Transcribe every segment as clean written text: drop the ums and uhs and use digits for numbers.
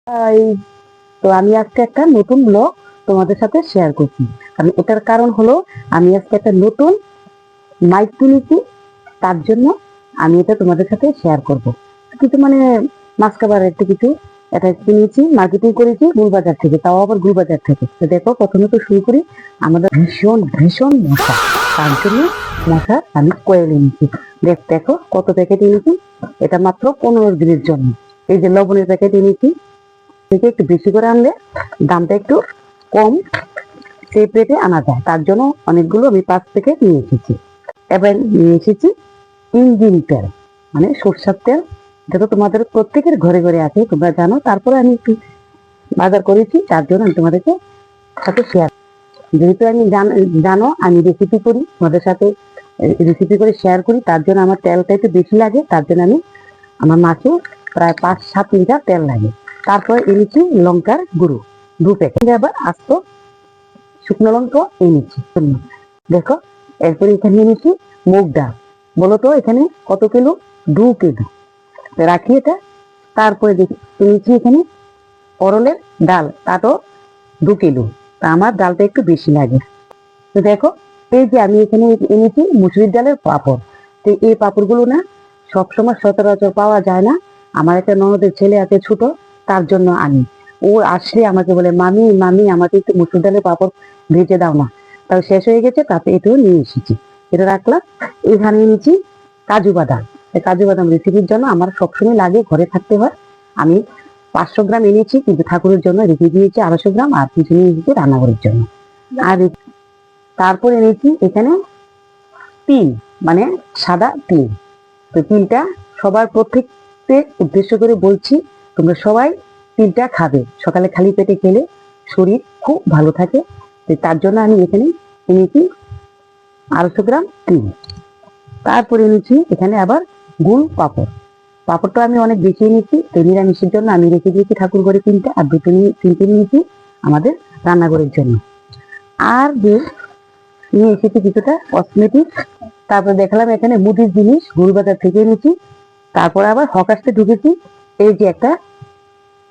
High, তো আমি আজকে একটা নতুন ব্লগ তোমাদের সাথে শেয়ার করছি। কারণ এটার কারণ হলো আমি আজকে একটা নতুন মাইক কিনেছি, তার জন্য আমি এটা তোমাদের সাথে শেয়ার করব। কিছু মাসকাবার একটু কিছু এটা কিনেছি, মার্কেটিং করেছি গুলবাজার থেকে, তাও আবার গুলবাজার থেকে। তো দেখো, প্রথমে তো শুরু করি। আমাদের ভীষণ ভীষণ মশা, তার জন্য মশার আমি কয়েল এনেছি। দেখো কত প্যাকেট এনেছি। এটা মাত্র 15 দিনের জন্য। এই যে লবণের প্যাকেট এনেছি, থেকে একটু বেশি করে আনলে দামটা একটু কম সেই রেটে আনা যায়, তার জন্য অনেকগুলো আমি 5 প্যাকেট নিয়ে এসেছি। এবার নিয়ে এসেছি ইঞ্জিন তেল, মানে সরষের তেল, যেটা তোমাদের প্রত্যেকের ঘরে ঘরে আছে, তোমরা জানো। তারপরে আমি একটু বাজার করেছি, তার জন্য আমি তোমাদেরকে সাথে শেয়ার, যেহেতু আমি জানো আমি রেসিপি করি, তোমাদের সাথে রেসিপি করে শেয়ার করি, তার জন্য আমার তেলটা একটু বেশি লাগে। তার জন্য আমার মাকে প্রায় 5-7 লিটার তেল লাগে। তারপর এনেছি লঙ্কার গুঁড়ো 2 প্যাকেট, আবার আস্ত শুকনো লঙ্কা এনেছি। দেখো, এরপরে এখানে এনেছি মুগ ডাল। বলো তো এখানে কত কিলো? 2 কিলো রাখি এটা। তারপরে এনেছি এখানে অরলের ডাল, তাও 2 কিলো। তা আমার ডালটা একটু বেশি লাগে। তো দেখো, এই যে আমি এখানে এনেছি মুসুরির ডালের পাঁপড়। তো এই পাঁপড়গুলো না সবসময় সচরাচর পাওয়া যায় না। আমার একটা ননদের ছেলে আছে ছোট, তার জন্য আনি। ও আসলে আমাকে বলে, মামি মামি আমাকে একটু মুসুর ডালের পাঁপড় ভেজে দাও না। তাও শেষ হয়ে গেছে, তাতে এটাও নিয়ে এসেছি। এটা রাখলাম। এখানে এনেছি কাজু বাদাম। কাজু বাদাম রেসিপির জন্য আমার সবসময় লাগে, ঘরে থাকতে হয়। আমি 500 গ্রাম এনেছি, কিন্তু ঠাকুরের জন্য রেখে দিয়েছি 250 গ্রাম, আর কিছু নিয়ে এসেছি রান্নাঘরের জন্য। আর তারপর এনেছি এখানে তিল, মানে সাদা তিল। তো তিলটা সবার প্রত্যেককে উদ্দেশ্য করে বলছি, তোমরা সবাই তিলটা খাবে। সকালে খালি পেটে খেলে শরীর খুব ভালো থাকে। তো তার জন্য আমি এখানে এনেছি 250 গ্রাম তিল। তারপরে এনেছি এখানে আবার গুড় পাঁপড়। পাঁপড়টা আমি অনেক বেশি এনেছি, তো নিরামিষের জন্য আমি রেখে দিয়েছি ঠাকুর ঘরে 3টা, আর 3টে নিয়েছি আমাদের রান্নাঘরের জন্য। আর যে নিয়ে এসেছি কিছুটা কসমেটিক। তারপর দেখলাম এখানে মুদির জিনিস গুলবাজার থেকে এনেছি। তারপর আবার হকার্সে ঢুকেছি। এই যে একটা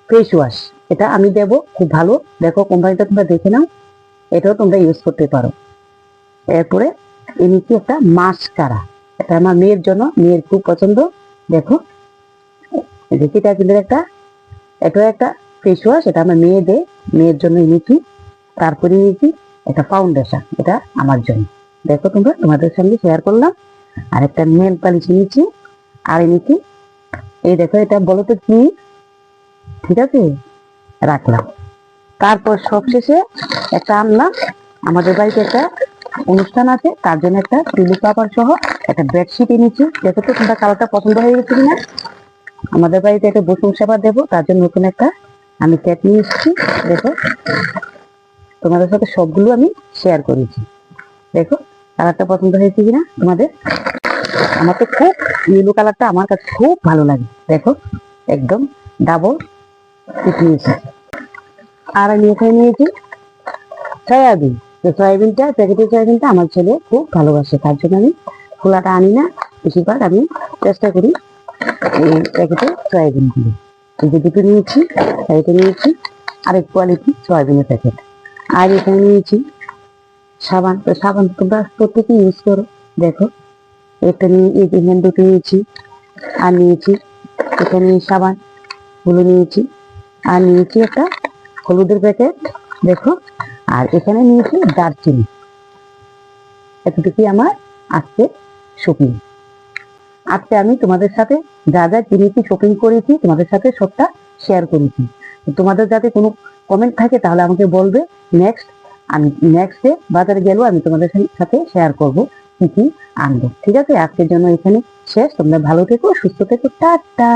ফেস ওয়াশ, এটা আমি দেব, খুব ভালো। দেখো কোম্পানিটা তোমরা দেখে নাও, এটাও তোমরা ইউজ করতে পারো। এরপরে এনেছি একটা মাস্কারা, এটা আমার মেয়ের জন্য, মেয়ের খুব পছন্দ। দেখো, এটা কিন্তু এটাও একটা ফেস ওয়াশ, এটা আমার মেয়ে দেয়, মেয়ের জন্য এনেছি। তারপরে নিয়েছি একটা ফাউন্ডেশন, এটা আমার জন্য। দেখো তোমরা, তোমাদের সঙ্গে শেয়ার করলাম। আর একটা নেল পালিশ নিয়েছি। আর এনেছি, এই দেখো, এটা বলো তো কি? ঠিক আছে, রাখলাম। তারপর সবশেষে একটা আনলাম, আমাদের বাড়িতে একটা অনুষ্ঠান আছে, তার জন্য একটা টিলু কাপড় সহ একটা বেডশিট এনেছি। দেখো তো তোমরা কালারটা পছন্দ হয়ে গেছে কিনা। আমাদের বাড়িতে একটা বসুন সেবা দেবো, তার জন্য নতুন একটা আমি সেট নিয়ে এসেছি। দেখো, তোমাদের সাথে সবগুলো আমি শেয়ার করেছি। দেখো কালারটা পছন্দ হয়েছে কিনা তোমাদের। আমার তো খুব ইয়েলো কালারটা আমার কাছে খুব ভালো লাগে। দেখো, একদম ডাবল নিয়েছি। আর আমি এখানে নিয়েছি সয়াবিন। তো সয়াবিনটা, প্যাকেটের সয়াবিনটা আমার ছেলে খুব ভালোবাসে, তার জন্য আমি খোলাটা আনি না। বেশিরভাগ আমি চেষ্টা করি এই প্যাকেটে সয়াবিন গুলো। এই যে দুটো নিয়েছি, এটা নিয়েছি আরেক কোয়ালিটি সয়াবিনের প্যাকেট। আর এখানে নিয়েছি সাবান। তো সাবান তোমরা প্রত্যেকে ইউজ করো। দেখো, একটা নিয়ে এই যে হ্যান্ড দুটো নিয়েছি। আর নিয়েছি এখানে সাবান গুলো নিয়েছি। আর নিয়েছি একটা হলুদের প্যাকেট। দেখো, আর এখানে নিয়েছি দারচিনি। এতটুকুই আমার আজকে শপিং। আজকে আমি তোমাদের সাথে যা যা কিনেছি, শপিং করেছি, তোমাদের সাথে সবটা শেয়ার করেছি। তোমাদের যাতে কোনো কমেন্ট থাকে তাহলে আমাকে বলবে। আমি নেক্সটে বাজারে গেলেও আমি তোমাদের সাথে শেয়ার করব কি কি আনবো। ঠিক আছে, আজকের জন্য এখানে শেষ। তোমরা ভালো থেকো, সুস্থ থেকো, টাটা।